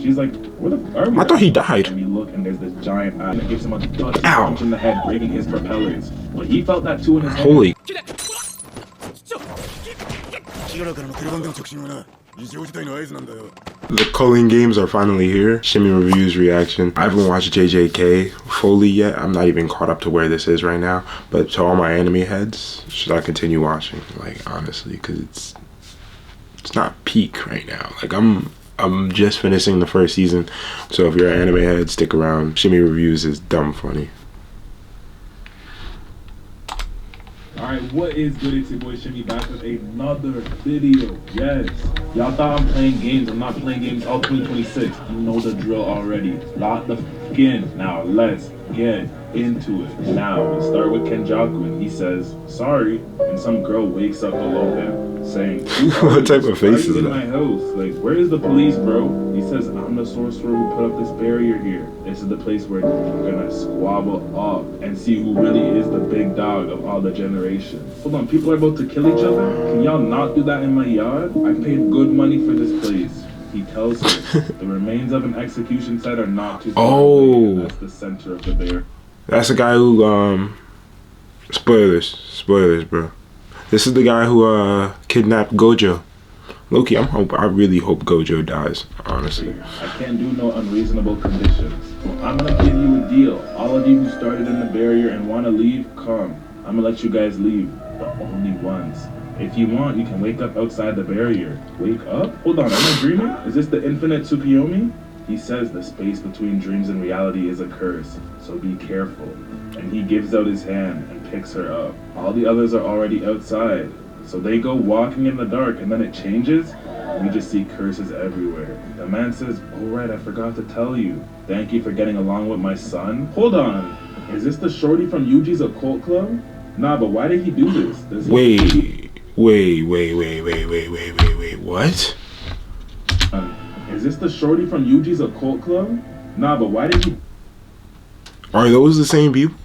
She's like, where the fuck are we? I thought he died. And you look and there's this giant eye that gives him a dutch punch in the head, breaking his propellers. But he felt that too in his head. Holy. The Culling Games are finally here. Shimmy reviews reaction. I haven't watched JJK fully yet. I'm not even caught up to where this is right now. But to all my anime heads, should I continue watching? Like, honestly, because it's not peak right now. Like, I'm just finishing the first season. So if you're an anime head, stick around. Shimmy reviews is dumb funny. Alright, what is good? It's your boy Shimmy back with another video. Yes, y'all thought I'm playing games. I'm not playing games all 2026. You know the drill already. Lock the f in. Now let's get into it. Now we start with Kenjaku and he says sorry, and some girl wakes up below him saying, what type of face is in that? my house? Like, where is the police, bro? He says, I'm the sorcerer who put up this barrier here. This is the place where we're gonna squabble up and see who really is the big dog of all the generations. Hold on, people are about to kill each other? Can y'all not do that in my yard? I paid good money for this place. He tells her the remains of an execution site are not too far away, and that's the center of the bear. That's the guy who spoilers, bro. This is the guy who kidnapped Gojo. Loki, I really hope Gojo dies, honestly. I can't do no unreasonable conditions. I'm gonna give you a deal. All of you who started in the barrier and wanna leave, come. I'm gonna let you guys leave. The only ones. If you want, you can wake up outside the barrier. Wake up? Hold on, am I dreaming? Is this the infinite Tsukiyomi? He says the space between dreams and reality is a curse, so be careful. And he gives out his hand and picks her up. All the others are already outside, so they go walking in the dark, and then it changes, and we just see curses everywhere. The man says, oh right, I forgot to tell you. Thank you for getting along with my son. Hold on, is this the shorty from Yuji's occult club? Nah, but why did he do this? Does he Wait, what? Is this the shorty from Yuji's occult club? Nah, but why did he... Are those the same people?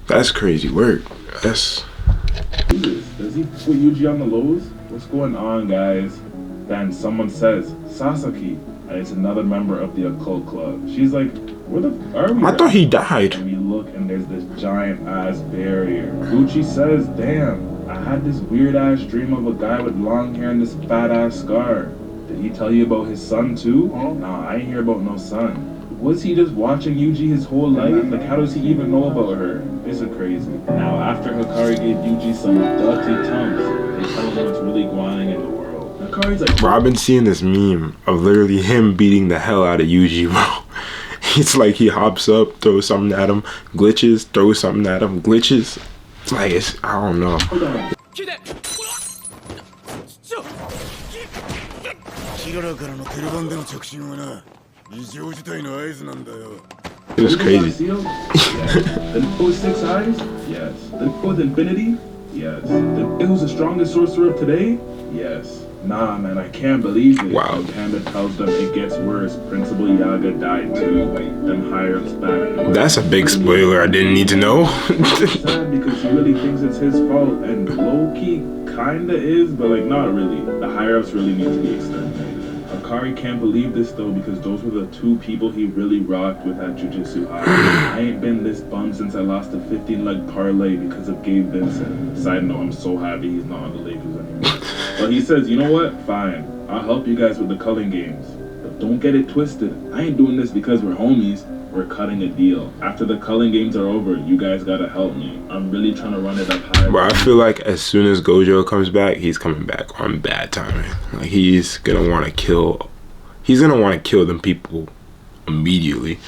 That's crazy work. That's... Does he put Yuji on the lows? What's going on, guys? Then someone says, Sasaki, and it's another member of the occult club. She's like, where the f are we? I thought he died. And we look and there's this giant ass barrier. Gucci says, damn, I had this weird ass dream of a guy with long hair and this fat ass scar. Did he tell you about his son too? Nah, I ain't hear about no son. Was he just watching Yuji his whole life? Like, how does he even know about her? This is crazy. Now, after Hikari gave Yuji some dirty tongues, they tell him what's really going on in the world. Hikari's like, bro, I've been seeing this meme of literally him beating the hell out of Yuji, bro. It's like he hops up, throws something at him, glitches, throws something at him, glitches. It's like, I don't know. Hold on. It was crazy. Yes. The nigga with 6 eyes? Yes. The nigga with infinity? Yes. The nigga who's the strongest sorcerer of today? Yes. Nah, man, I can't believe it. Wow. And Panda tells them it gets worse. Principal Yaga died too. Them higher-ups back. That's a big spoiler I didn't need to know. It's sad because he really thinks it's his fault, and low-key kinda is, but like not really. The higher-ups really need to be exterminated. Hikari can't believe this though, because those were the 2 people he really rocked with at Jujutsu Kaisen. I ain't been this bummed since I lost a 15-leg parlay because of Gabe Vincent. Side note, I'm so happy he's not on the Lakers anymore. But he says, you know what? Fine. I'll help you guys with the Culling Games. But don't get it twisted. I ain't doing this because we're homies. We're cutting a deal. After the Culling Games are over, you guys gotta help me. I'm really trying to run it up high. Bro, I feel like as soon as Gojo comes back, he's coming back on bad timing. Like, he's gonna want to kill them people immediately.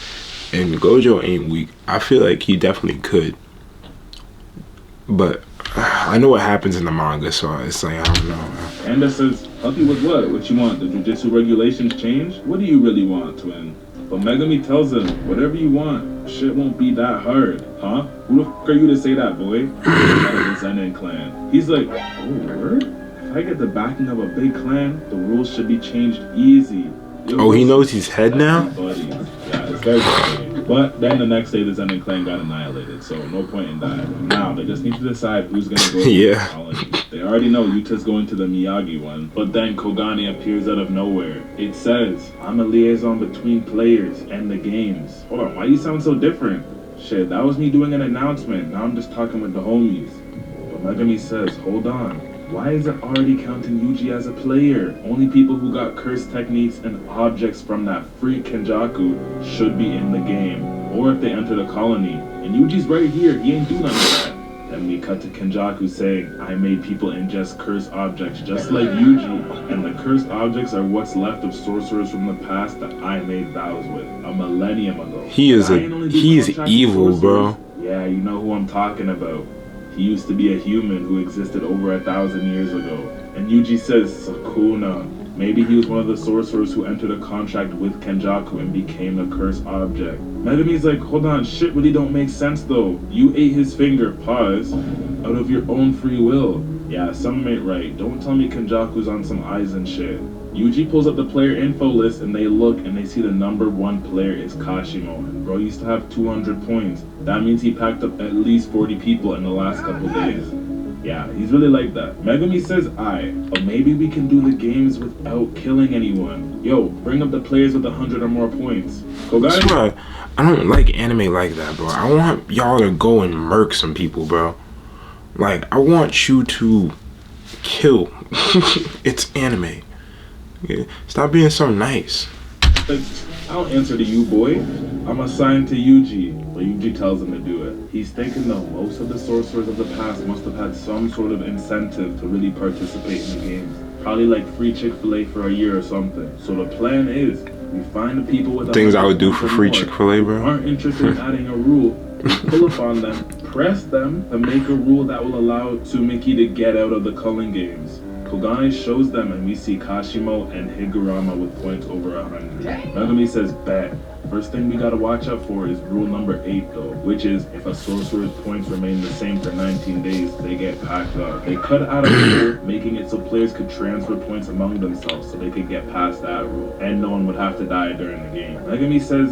And Gojo ain't weak. I feel like he definitely could. But I know what happens in the manga, so it's like, I don't know. Panda says, help you with what? What you want? The jujutsu regulations change? What do you really want, twin? But Megami tells him, whatever you want, shit won't be that hard, huh? Who the f are you to say that, boy? Out of the Zenin clan. He's like, oh, word? If I get the backing of a big clan, the rules should be changed easy. Oh, he knows he's head now? Buddy. Yeah, this guy's buddy. But then the next day, the Zen clan got annihilated, so no point in that. Now, they just need to decide who's going to go to the colony. They already know Yuta's going to the Miyagi one, but then Kogane appears out of nowhere. It says, I'm a liaison between players and the games. Hold on, why do you sound so different? Shit, that was me doing an announcement. Now I'm just talking with the homies. But Megami says, hold on. Why is it already counting Yuji as a player? Only people who got curse techniques and objects from that free Kenjaku should be in the game. Or if they enter the colony. And Yuji's right here, he ain't do none of that. Then we cut to Kenjaku saying, I made people ingest cursed objects just like Yuji, and the cursed objects are what's left of sorcerers from the past that I made vows with a millennium ago. He is evil, bro. Yeah, you know who I'm talking about. He used to be a human who existed over 1,000 years ago. And Yuji says, Sukuna. Maybe he was one of the sorcerers who entered a contract with Kenjaku and became a cursed object. Megami's like, hold on, shit really don't make sense though. You ate his finger, pause, out of your own free will. Yeah, something ain't right. Don't tell me Kenjaku's on some eyes and shit. Yuji pulls up the player info list and they look and they see the number 1 player is Kashimo. And bro used to have 200 points. That means he packed up at least 40 people in the last couple days. Yeah, he's really like that. Megami says but maybe we can do the games without killing anyone. Yo, bring up the players with 100 or more points. Kogane? I don't like anime like that, bro. I want y'all to go and murk some people, bro. Like, I want you to kill. It's anime. Yeah. Stop being so nice. Like, I don't answer to you, boy. I'm assigned to Yuji, but Yuji tells him to do it. He's thinking though, most of the sorcerers of the past must have had some sort of incentive to really participate in the games. Probably like free Chick-fil-A for a year or something. So the plan is, we find the people with things I would do for free Chick-fil-A, bro. Aren't interested in adding a rule. We pull up on them, press them to make a rule that will allow Tsumiki to get out of the Culling Games. Kogane shows them and we see Kashimo and Higurama with points over 100. Megami says, bet. First thing we gotta watch out for is rule number 8 though, which is if a sorcerer's points remain the same for 19 days, they get packed up. They cut out a rule, making it so players could transfer points among themselves so they could get past that rule, and no one would have to die during the game. Megami says,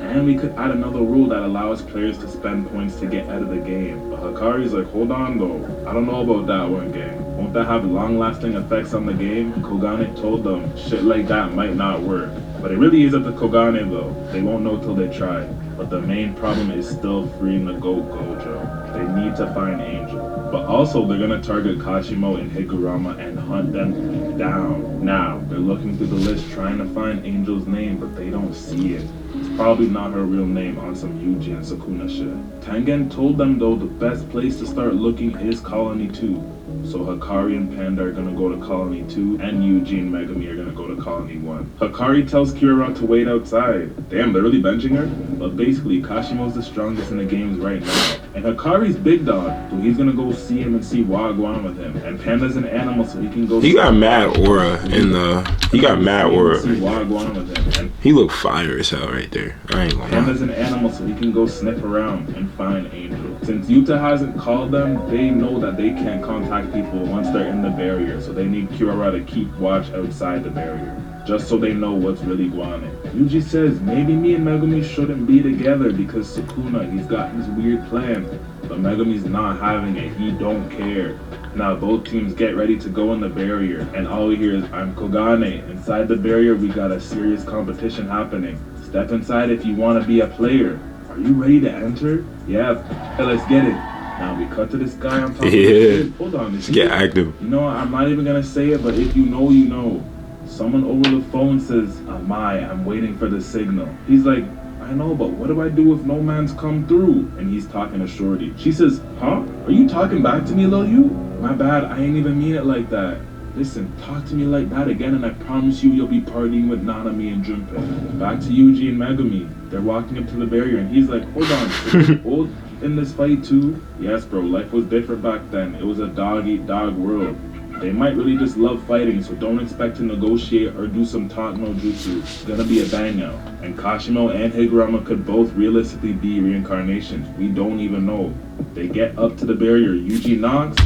and we could add another rule that allows players to spend points to get out of the game. But Hikari's like, hold on though, I don't know about that one, gang. Won't that have long-lasting effects on the game? Kogane told them, shit like that might not work. But it really is up to Kogane though. They won't know till they try. But the main problem is still freeing the Goat Gojo. They need to find Angel. But also they're gonna target Kashimo and Higurama and hunt them down. Now, they're looking through the list trying to find Angel's name, but they don't see it. It's probably not her real name on some Yuji and Sukuna shit. Tengen told them though the best place to start looking is Colony 2. So Hikari and Panda are gonna go to Colony 2, and Yuji and Megami are gonna go to Colony 1. Hikari tells Kira to wait outside. Damn, they're really benching her? But basically, Kashimo's the strongest in the games right now. And Hikari's big dog, so he's gonna go see him and see Wagwan with him. And Panda's an animal, so he can go. He got mad aura in the. He got mad aura. See Wagwan with him. And he looked fire as hell right there. I ain't gonna lie. Panda's an animal, so he can go sniff around and find Angel. Since Yuta hasn't called them, they know that they can't contact people once they're in the barrier, so they need Kira to keep watch outside the barrier, just so they know what's really going on. Yuji says, maybe me and Megumi shouldn't be together because Sukuna, he's got this weird plan, but Megami's not having it, he don't care. Now both teams get ready to go in the barrier, and all we hear is, I'm Kogane. Inside the barrier, we got a serious competition happening. Step inside if you want to be a player. Are you ready to enter? Yeah, let's get it. Now we cut to this guy on top of the street. Hold on. Let's get active. You know what? I'm not even going to say it, but if you know, you know. Someone over the phone says, I'm waiting for the signal. He's like, I know, but what do I do if no man's come through? And he's talking to Shorty. She says, huh? Are you talking back to me, lil you? My bad, I ain't even mean it like that. Listen, talk to me like that again and I promise you'll be partying with Nanami and Junpei. Back to Yuji and Megami. They're walking up to the barrier and he's like, hold on, is it old in this fight too? Yes bro, life was different back then. It was a dog-eat-dog world. They might really just love fighting, so don't expect to negotiate or do some talk no jutsu. It's gonna be a bang out. And Kashimo and Higurama could both realistically be reincarnations. We don't even know. They get up to the barrier. Yuji knocks.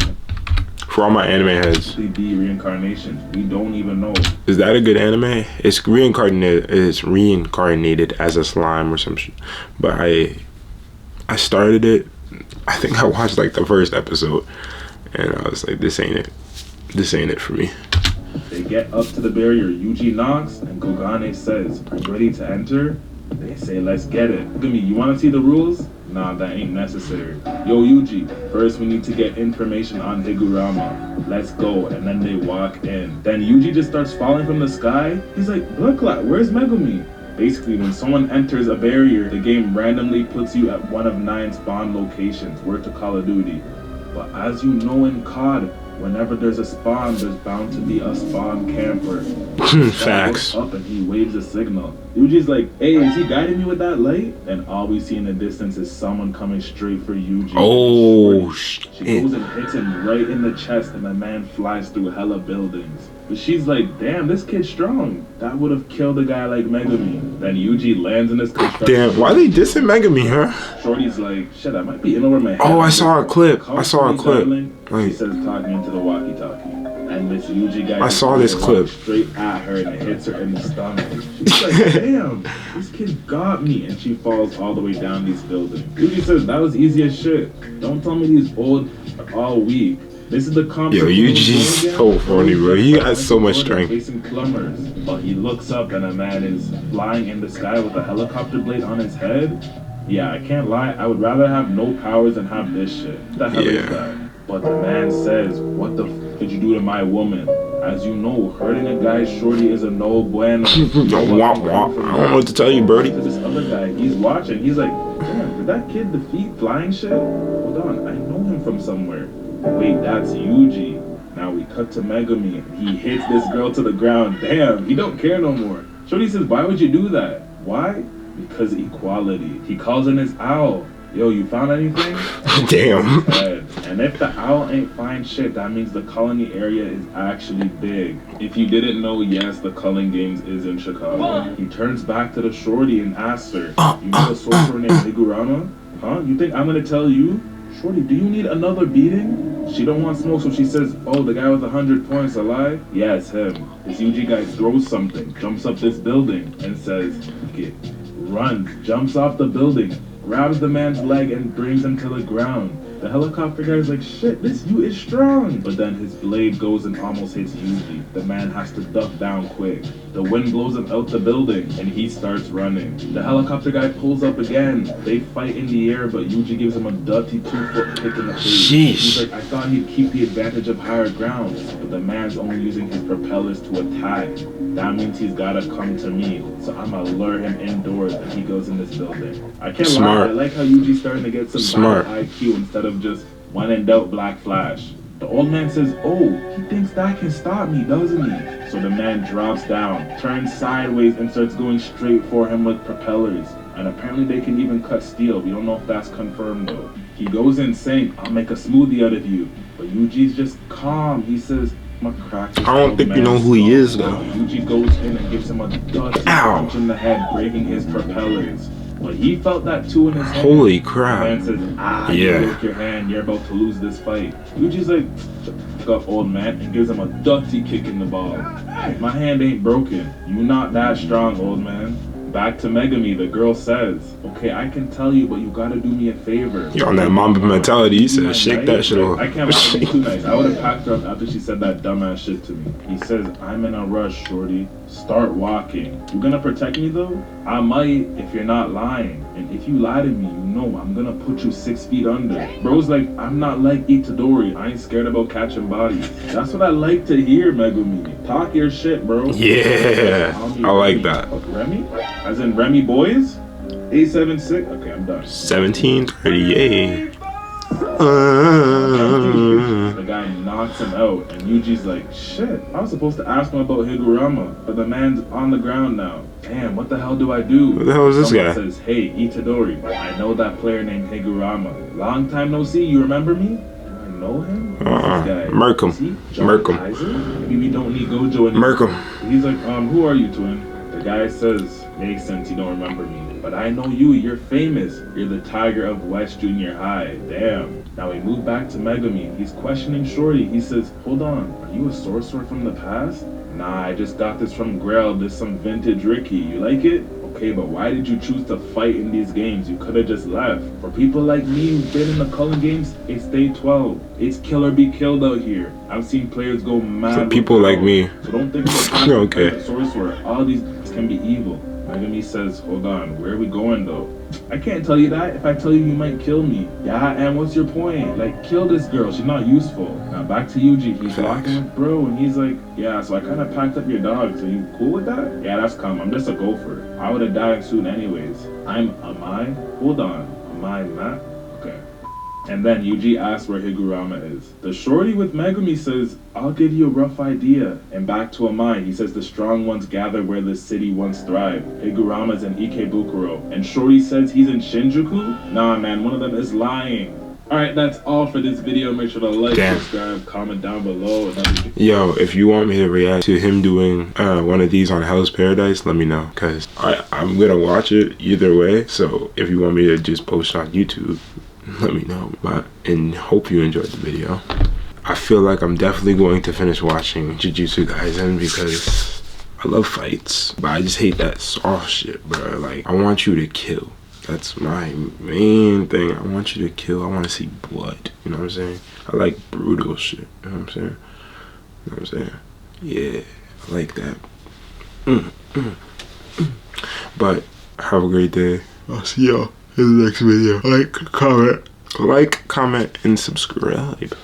For all my anime heads. Be reincarnations. We don't even know. Is that a good anime? It's reincarnated. It's reincarnated as a slime or some shit. But I started it. I think I watched like the first episode, and I was like, this ain't it. This ain't it for me. They get up to the barrier. Yuji knocks, and Kogane says, "Are you ready to enter?" They say, "Let's get it." Look at me. You want to see the rules? Nah, that ain't necessary. Yo, Yuji, first we need to get information on Higurama. Let's go. And then they walk in. Then Yuji just starts falling from the sky. He's like, blood clot, where's Megumi? Basically, when someone enters a barrier, the game randomly puts you at one of 9 spawn locations. Word to Call of Duty. But as you know in COD, whenever there's a spawn, there's bound to be a spawn camper. Facts. Up and he waves a signal. Yuji's like, "Hey, is he guiding me with that light?" And all we see in the distance is someone coming straight for Yuji. Oh, she goes and hits him right in the chest, and the man flies through hella buildings. But she's like, "Damn, this kid's strong. That would have killed a guy like Megumi." Then Yuji lands in his construction. Damn, why they dissing Megumi, huh? Shorty's like, "Shit, I might be in over my head." Oh, I saw a clip. I saw a clip. She says, "Talking into the walkie-talkie." And this Yuji guy, I saw this clip. Straight at her, and it hits her in the stomach. She's like, "Damn, this kid got me." And she falls all the way down these buildings. Yuji says, "That was easy as shit. Don't tell me these old are all weak. This is the concept." Yo, Yuji's so funny, bro. He got so much strength. Facing plumbers. But he looks up, and a man is flying in the sky with a helicopter blade on his head. Yeah, I can't lie. I would rather have no powers than have this shit. What the hell is that? But the man says, "What the f did you do to my woman?" As you know, hurting a guy's shorty is a no bueno. I don't know what to tell you, birdie. To this other guy, he's watching. He's like, "Damn, did that kid defeat flying shit? Hold on, I know him from somewhere." Wait, that's Yuji. Now we cut to Megumi. He hits this girl to the ground. Damn, he don't care no more. Shorty says, "Why would you do that?" Why? Because equality. He calls in his owl. "Yo, you found anything?" Damn. And if the owl ain't find shit, that means the colony area is actually big. If you didn't know, yes, the Culling Games is in Chicago. He turns back to the shorty and asks her, "You know a sorcerer named Higurama? Huh? You think I'm gonna tell you? Shorty, do you need another beating?" She don't want smoke, so she says, "Oh, the guy with 100 points, alive?" Yeah, it's him. This Yuji guy throws something, jumps up this building, and says, "Okay," runs, jumps off the building, grabs the man's leg and brings him to the ground. The helicopter guy's like, "Shit, this you is strong." But then his blade goes and almost hits Yuji. The man has to duck down quick. The wind blows him out the building and he starts running. The helicopter guy pulls up again. They fight in the air, but Yuji gives him a dirty 2-foot kick in the face. He's like, "I thought he'd keep the advantage of higher ground." But the man's only using his propellers to attack. That means he's gotta come to me. So I'ma lure him indoors and he goes in this building. I can't lie, I like how Yuji's starting to get some battle IQ instead of just when in doubt Black Flash. The old man says, "Oh, he thinks that can stop me, doesn't he?" So the man drops down, turns sideways and starts going straight for him with propellers. And apparently they can even cut steel. We don't know if that's confirmed though. He goes insane, "I'll make a smoothie out of you." But Yuji's just calm. He says, "I'm gonna crack this." I don't think you know who he is though. Yuji goes in and gives him a dirty punch in the head, breaking his propellers. But he felt that too in his hand. Holy crap. The man says, "You broke your hand, you're about to lose this fight." Yuji's like, "Shut up, old man," and gives him a dirty kick in the ball. "My hand ain't broken. You not that strong, old man." Back to Megumi, the girl says, "Okay, I can tell you, but you gotta do me a favor." You're on that Mamba mentality. He said, "Shake that shit off." I can't be too nice. I would have packed her up after she said that dumbass shit to me. He says, "I'm in a rush, shorty. Start walking. You gonna protect me though?" "I might if you're not lying. And if you lie to me, you know I'm gonna put you 6 feet under." Bro's like, "I'm not like Itadori. I ain't scared about catching bodies." That's what I like to hear, Megumi. Talk your shit, bro. Yeah, I like that. Remy? As in Remy Boys? 876? Okay, I'm done. 1738. The guy knocks him out, and Yuji's like, "Shit, I was supposed to ask him about Higurama, but the man's on the ground now. Damn, what the hell do I do?" Who the hell is this guy? Someone says, "Hey, Itadori, I know that player named Higurama. Long time no see, you remember me?" "Do I know him?" Merkham. Maybe we don't need Gojo anymore. Merkham. He's like, "Who are you, twin?" The guy says, "Makes sense you don't remember me. But I know you, you're famous. You're the Tiger of West Junior High." Damn. Now we move back to Megumi. He's questioning Shorty. He says, hold on, are you a sorcerer from the past? Nah, I just got this from Grail. This some vintage Ricky. You like it? Okay, but why did you choose to fight in these games? You could have just left. For people like me who've been in the Culling Games, it's day 12. It's kill or be killed out here. I've seen players go mad. For people like me. So don't think you're okay. a sorcerer. All these can be evil. Megumi says, hold on, where are we going though? I can't tell you that. If I tell you, you might kill me. Yeah, and what's your point? Like, kill this girl. She's not useful. Now back to Yuji. He's walking with bro, and he's like, yeah, so I kind of packed up your dogs. Are you cool with that? Yeah, that's calm. I'm just a gopher. I would have died soon anyways. Am I? Hold on. Am I Matt? Okay. And then Yuji asks where Higurama is. The shorty with Megumi says, I'll give you a rough idea. And back to Amai, he says the strong ones gather where the city once thrived. Higurama's in Ikebukuro. And Shorty says he's in Shinjuku? Nah, man, one of them is lying. Alright, that's all for this video. Make sure to like, subscribe, comment down below. Yo, if you want me to react to him doing one of these on Hell's Paradise, let me know. Because I'm going to watch it either way. So if you want me to just post on YouTube, let me know. And hope you enjoyed the video. I feel like I'm definitely going to finish watching Jujutsu Kaisen because I love fights, but I just hate that soft shit, bro. Like, I want you to kill. That's my main thing. I want you to kill. I want to see blood. You know what I'm saying? I like brutal shit. You know what I'm saying? You know what I'm saying? Yeah, I like that. But have a great day. I'll see y'all in the next video. Like, comment, and subscribe.